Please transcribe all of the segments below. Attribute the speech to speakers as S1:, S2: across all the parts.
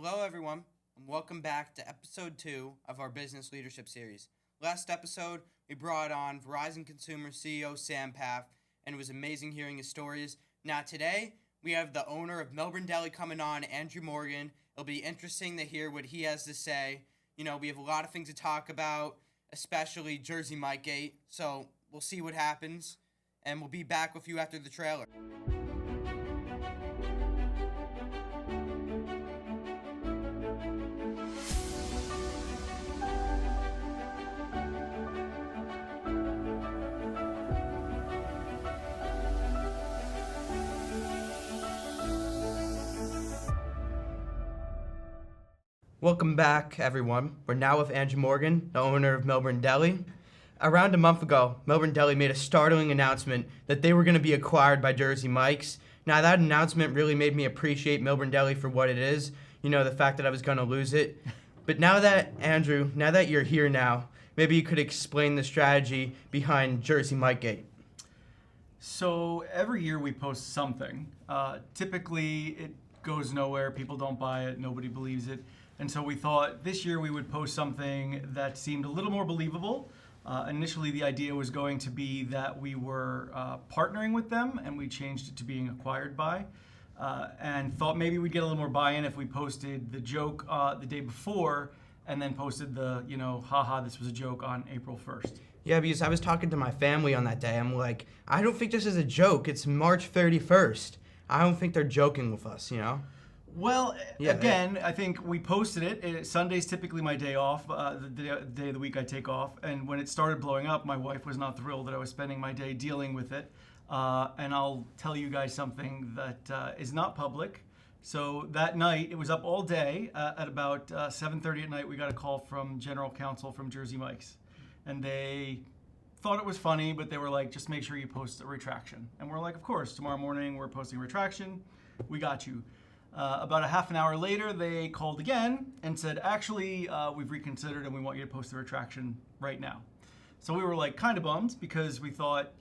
S1: Hello, everyone, and welcome back to episode 2 of our business leadership series. Last episode, we brought on Verizon Consumer CEO Sam Paff, and it was amazing hearing his stories. Now, today, we have the owner of Millburn Deli coming on, Andrew Morgan. It'll be interesting to hear what he has to say. You know, we have a lot of things to talk about, especially Jersey Mike Gate, so we'll see what happens, and we'll be back with you after the trailer. Welcome back, everyone. We're now with Andrew Morgan, the owner of Millburn Deli. Around a month ago, Millburn Deli made a startling announcement that they were going to be acquired by Jersey Mike's. Now, that announcement really made me appreciate Millburn Deli for what it is, you know, the fact that I was going to lose it. But now that, Andrew, now that you're here now, maybe you could explain the strategy behind Jersey Mike Gate.
S2: So every year we post something. Typically, it goes nowhere. People don't buy it. Nobody believes it. And so we thought this year we would post something that seemed a little more believable. Initially, the idea was going to be that we were partnering with them, and we changed it to being acquired by. And thought maybe we'd get a little more buy-in if we posted the joke the day before, and then posted the, haha, this was a joke on April 1st.
S1: Yeah, because I was talking to my family on that day. I'm like, I don't think this is a joke. It's March 31st. I don't think they're joking with us, you know?
S2: Well, again, I think we posted it. Sunday's typically my day off, the day of the week I take off. And when it started blowing up, my wife was not thrilled that I was spending my day dealing with it. And I'll tell you guys something that is not public. So that night, it was up all day. At about 7:30 at night, we got a call from General Counsel from Jersey Mike's. And they thought it was funny, but they were like, just make sure you post a retraction. And we're like, of course, tomorrow morning we're posting a retraction. We got you. About a half an hour later, they called again and said, actually, we've reconsidered and we want you to post the retraction right now. So we were like kind of bummed because we thought,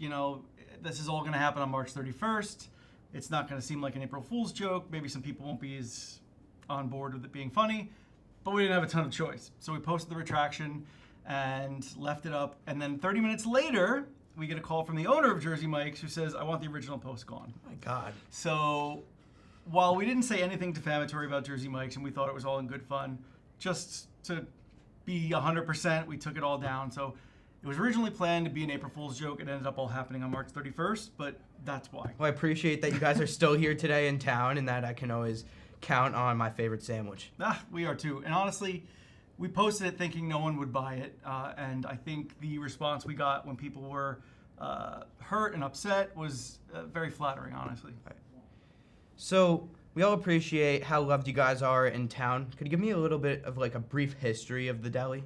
S2: this is all going to happen on March 31st. It's not going to seem like an April Fool's joke. Maybe some people won't be as on board with it being funny, but we didn't have a ton of choice. So we posted the retraction and left it up. And then 30 minutes later, we get a call from the owner of Jersey Mike's who says, I want the original post gone.
S1: Oh my God.
S2: So while we didn't say anything defamatory about Jersey Mike's and we thought it was all in good fun, just to be 100%, we took it all down. So it was originally planned to be an April Fool's joke. It ended up all happening on March 31st, but that's why.
S1: Well, I appreciate that you guys are still here today in town and that I can always count on my favorite sandwich.
S2: We are too. And honestly, we posted it thinking no one would buy it. And I think the response we got when people were hurt and upset was very flattering, honestly.
S1: Right. So we all appreciate how loved you guys are in town. Could you give me a little bit of like a brief history of the deli?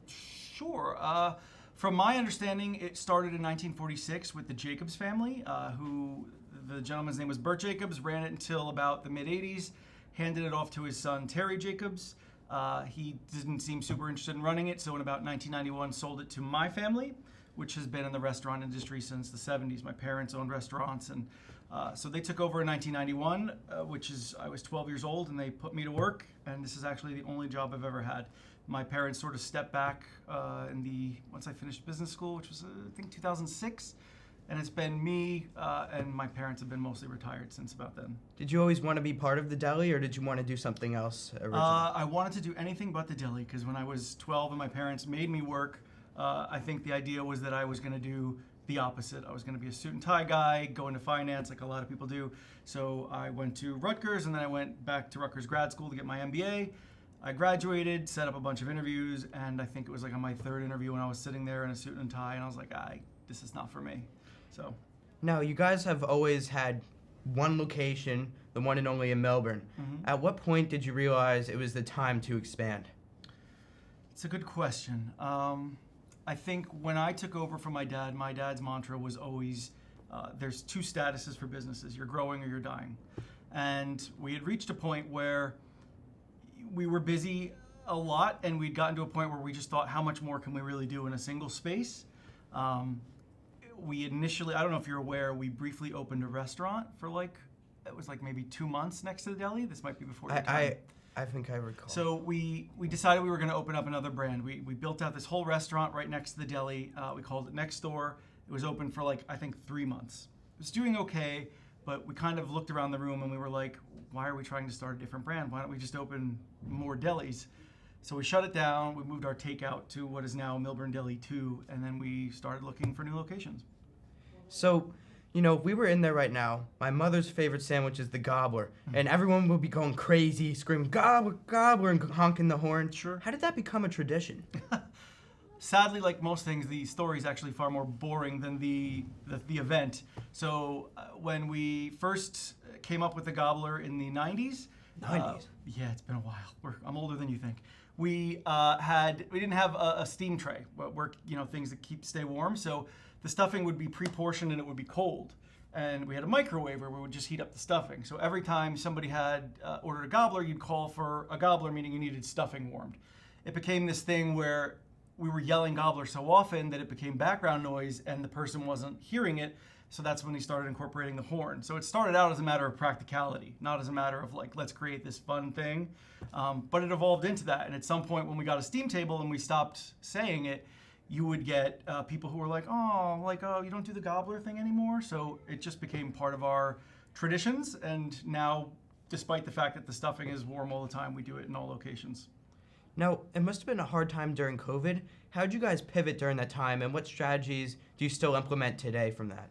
S2: Sure. From my understanding, it started in 1946 with the Jacobs family, who the gentleman's name was Bert Jacobs, ran it until about the mid-'80s, handed it off to his son Terry Jacobs. He didn't seem super interested in running it, so in about 1991 sold it to my family, which has been in the restaurant industry since the 70s. My parents owned restaurants, and so they took over in 1991, I was 12 years old, and they put me to work, and this is actually the only job I've ever had. My parents sort of stepped back once I finished business school, which was, I think, 2006, and it's been me and my parents have been mostly retired since about then.
S1: Did you always want to be part of the deli, or did you want to do something else originally?
S2: I wanted to do anything but the deli, because when I was 12 and my parents made me work, I think the idea was that I was going to do the opposite. I was going to be a suit and tie guy, go into finance like a lot of people do. So I went to Rutgers, and then I went back to Rutgers grad school to get my MBA. I graduated, set up a bunch of interviews, and I think it was like on my third interview when I was sitting there in a suit and tie, and I was like, this is not for me. So.
S1: Now, you guys have always had one location, the one and only in Millburn. Mm-hmm. At what point did you realize it was the time to expand?
S2: It's a good question. I think when I took over from my dad's mantra was always, there's two statuses for businesses. You're growing or you're dying. And we had reached a point where we were busy a lot, and we'd gotten to a point where we just thought, how much more can we really do in a single space? We initially, I don't know if you're aware, we briefly opened a restaurant for it was maybe 2 months next to the deli. This might be before your time.
S3: I think I recall.
S2: So we decided we were going to open up another brand. We built out this whole restaurant right next to the deli. We called it Next Door. It was open for like, I think 3 months. It was doing okay, but we kind of looked around the room and we were like, why are we trying to start a different brand? Why don't we just open more delis? So we shut it down. We moved our takeout to what is now Millburn Deli 2, and then we started looking for new locations.
S3: So, if we were in there right now, my mother's favorite sandwich is the gobbler, and everyone would be going crazy, screaming, gobbler, gobbler, and honking the horn.
S2: Sure.
S3: How did that become a tradition?
S2: Sadly, like most things, the story is actually far more boring than the event. So when we first came up with the gobbler in the 90s.
S3: 90s?
S2: Yeah, it's been a while. I'm older than you think. We didn't have a steam tray, where things that stay warm. So the stuffing would be pre-portioned and it would be cold. And we had a microwave where we would just heat up the stuffing. So every time somebody had ordered a gobbler, you'd call for a gobbler, meaning you needed stuffing warmed. It became this thing where we were yelling gobbler so often that it became background noise and the person wasn't hearing it. So that's when he started incorporating the horn. So it started out as a matter of practicality, not as a matter of like, let's create this fun thing. But it evolved into that. And at some point when we got a steam table and we stopped saying it, you would get people who were like, oh, you don't do the gobbler thing anymore. So it just became part of our traditions. And now, despite the fact that the stuffing is warm all the time, we do it in all locations.
S3: Now, it must have been a hard time during COVID. How did you guys pivot during that time, and what strategies do you still implement today from that?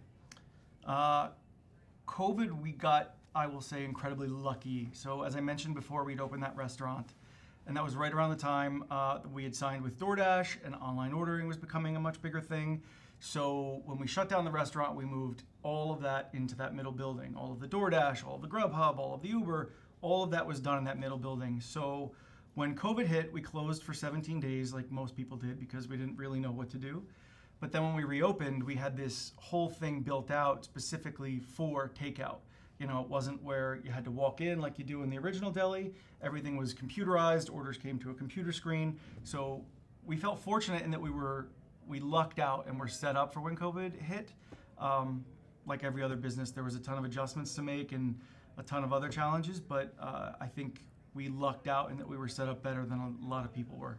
S2: COVID, we got, I will say, incredibly lucky. So as I mentioned before, we'd opened that restaurant, and that was right around the time we had signed with DoorDash, and online ordering was becoming a much bigger thing. So when we shut down the restaurant, we moved all of that into that middle building. All of the DoorDash, all of the Grubhub, all of the Uber, all of that was done in that middle building. So when COVID hit, we closed for 17 days like most people did because we didn't really know what to do. But then when we reopened, we had this whole thing built out specifically for takeout. It wasn't where you had to walk in like you do in the original deli. Everything was computerized. Orders came to a computer screen. So we felt fortunate in that we lucked out and were set up for when COVID hit. Like every other business, there was a ton of adjustments to make and a ton of other challenges. But I think we lucked out in that we were set up better than a lot of people were.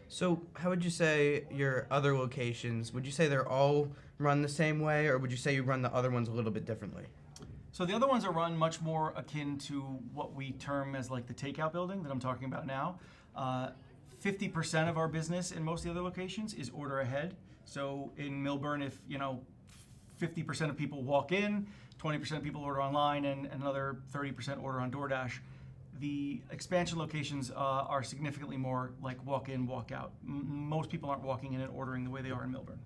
S3: So how would you say your other locations, would you say they're all run the same way, or would you say you run the other ones a little bit differently?
S2: So the other ones are run much more akin to what we term as like the takeout building that I'm talking about now. 50% of our business in most of the other locations is order ahead. So in Millburn, if 50% of people walk in, 20% of people order online, and another 30% order on DoorDash. The expansion locations are significantly more like walk in, walk out. Most people aren't walking in and ordering the way they are in Millburn.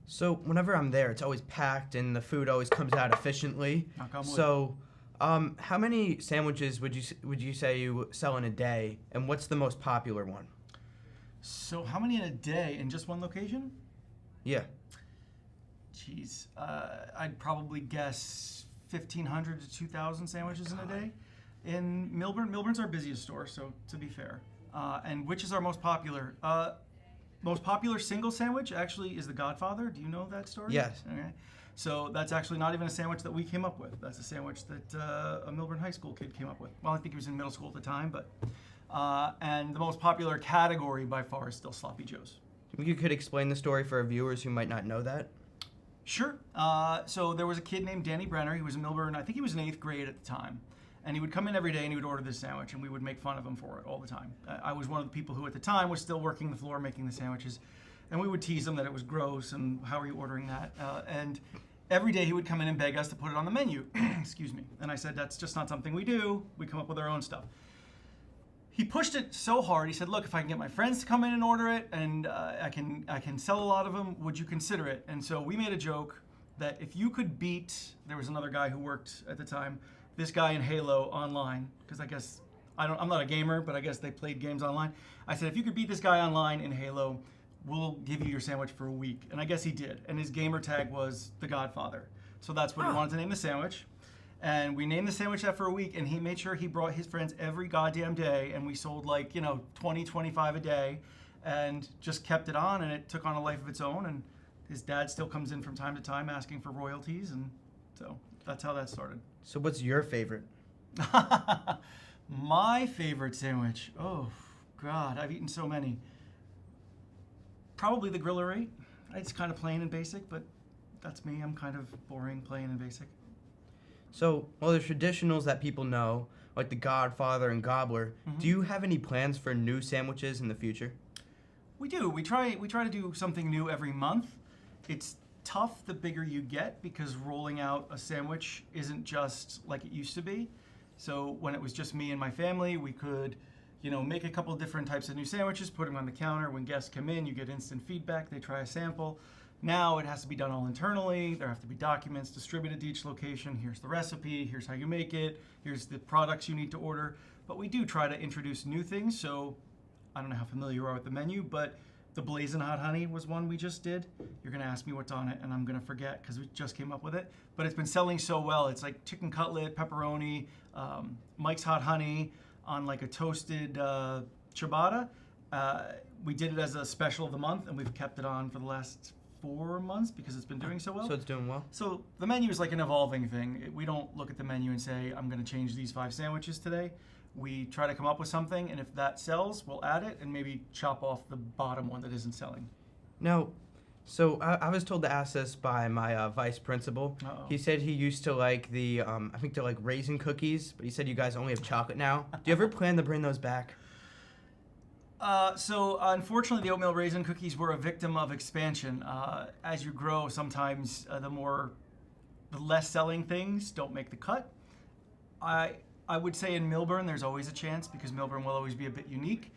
S3: So whenever I'm there, it's always packed and the food always comes out efficiently.
S2: Knock on wood.
S3: So how many sandwiches would you say you sell in a day, and what's the most popular one?
S2: So how many in a day in just one location?
S3: Yeah.
S2: Jeez, I'd probably guess 1,500 to 2,000 sandwiches in a day. In Millburn, Millburn's our busiest store, so to be fair. And which is our most popular? Most popular single sandwich actually is the Godfather. Do you know that story?
S3: Yes.
S2: Okay. So that's actually not even a sandwich that we came up with. That's a sandwich that a Millburn high school kid came up with. Well, I think he was in middle school at the time, but and the most popular category by far is still Sloppy Joe's.
S3: You could explain the story for our viewers who might not know that.
S2: Sure. So there was a kid named Danny Brenner. He was in Millburn. I think he was in 8th grade at the time. And he would come in every day and he would order this sandwich, and we would make fun of him for it all the time. I was one of the people who at the time was still working the floor making the sandwiches. And we would tease him that it was gross and how are you ordering that? And every day he would come in and beg us to put it on the menu. Excuse me. And I said, that's just not something we do. We come up with our own stuff. He pushed it so hard. He said, look, if I can get my friends to come in and order it and I can sell a lot of them, would you consider it? And so we made a joke that if you could beat, there was another guy who worked at the time, this guy in Halo online, because I guess, I'm not a gamer, but I guess they played games online. I said, if you could beat this guy online in Halo, we'll give you your sandwich for a week. And I guess he did. And his gamer tag was The Godfather. So that's what he wanted to name the sandwich. And we named the sandwich that for a week, and he made sure he brought his friends every goddamn day, and we sold 20, 25 a day, and just kept it on, and it took on a life of its own. And his dad still comes in from time to time asking for royalties, and so that's how that started.
S3: So what's your favorite?
S2: My favorite sandwich. Oh, God, I've eaten so many. Probably the Griller 8. It's kind of plain and basic, but that's me. I'm kind of boring, plain and basic.
S3: So, well, there's traditionals that people know, like the Godfather and Gobbler. Do you have any plans for new sandwiches in the future?
S2: We do. We try to do something new every month. It's tough the bigger you get because rolling out a sandwich isn't just like it used to be. So when it was just me and my family, we could, make a couple different types of new sandwiches, put them on the counter. When guests come in, you get instant feedback. They try a sample. Now it has to be done all internally. There have to be documents distributed to each location. Here's the recipe. Here's how you make it. Here's the products you need to order. But we do try to introduce new things. So I don't know how familiar you are with the menu, but the Blazing Hot Honey was one we just did. You're going to ask me what's on it, and I'm going to forget because we just came up with it. But it's been selling so well. It's like chicken cutlet, pepperoni, Mike's Hot Honey on like a toasted ciabatta. We did it as a special of the month, and we've kept it on for the last 4 months because it's been doing so well.
S3: So it's doing well?
S2: So the menu is like an evolving thing. We don't look at the menu and say, I'm going to change these 5 sandwiches today. We try to come up with something, and if that sells, we'll add it and maybe chop off the bottom one that isn't selling.
S3: Now, so I was told to ask this by my vice principal.
S2: Uh-oh.
S3: He said he used to like the, I think they're like raisin cookies, but he said you guys only have chocolate now. Do you ever plan to bring those back?
S2: So unfortunately, the oatmeal raisin cookies were a victim of expansion. As you grow, sometimes the less selling things don't make the cut. I would say in Millburn, there's always a chance because Millburn will always be a bit unique.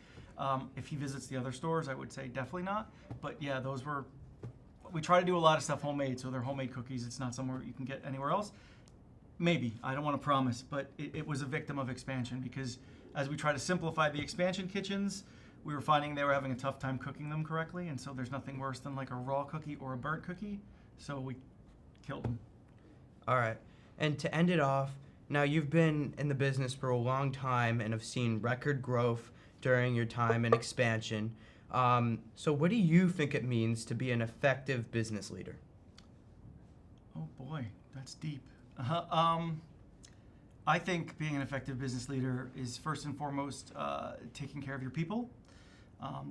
S2: If he visits the other stores, I would say definitely not. But yeah, we try to do a lot of stuff homemade, so they're homemade cookies. It's not somewhere you can get anywhere else. Maybe, I don't want to promise, but it was a victim of expansion because as we try to simplify the expansion kitchens, we were finding they were having a tough time cooking them correctly, and so there's nothing worse than like a raw cookie or a burnt cookie, so we killed them.
S3: All right. And to end it off, now you've been in the business for a long time and have seen record growth during your time in expansion. So what do you think it means to be an effective business leader?
S2: Oh boy, that's deep. I think being an effective business leader is first and foremost taking care of your people.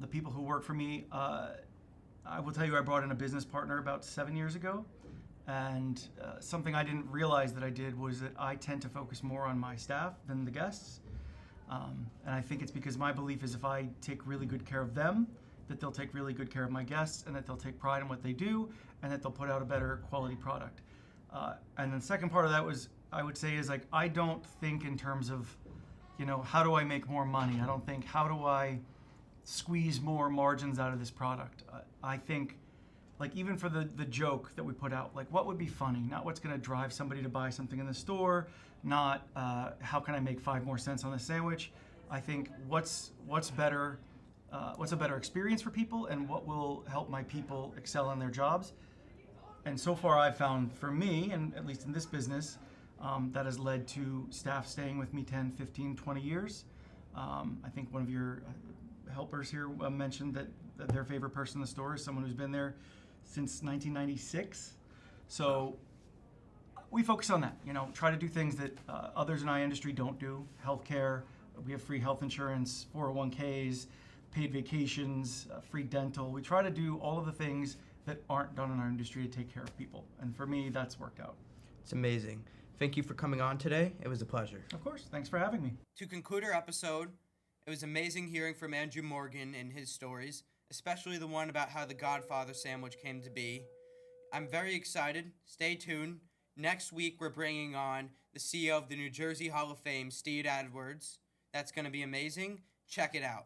S2: The people who work for me, I will tell you, I brought in a business partner about 7 years ago. And something I didn't realize that I did was that I tend to focus more on my staff than the guests. And I think it's because my belief is if I take really good care of them, that they'll take really good care of my guests, and that they'll take pride in what they do, and that they'll put out a better quality product. And the second part of that was, I would say, is like, I don't think in terms of, how do I make more money? I don't think, how do I squeeze more margins out of this product? I think, like, even for the joke that we put out, like, what would be funny? Not what's going to drive somebody to buy something in the store, not how can I make 5 more cents on this sandwich. I think what's better, what's a better experience for people, and what will help my people excel in their jobs. And so far I've found, for me, and at least in this business, that has led to staff staying with me 10, 15, 20 years. I think one of your helpers here mentioned that their favorite person in the store is someone who's been there since 1996. So we focus on that, try to do things that others in our industry don't do. Healthcare, we have free health insurance, 401ks, paid vacations, free dental. We try to do all of the things that aren't done in our industry to take care of people. And for me, that's worked out.
S3: It's amazing. Thank you for coming on today. It was a pleasure.
S2: Of course. Thanks for having me.
S1: To conclude our episode, it was amazing hearing from Andrew Morgan and his stories, especially the one about how the Godfather sandwich came to be. I'm very excited. Stay tuned. Next week, we're bringing on the CEO of the New Jersey Hall of Fame, Steve Edwards. That's going to be amazing. Check it out.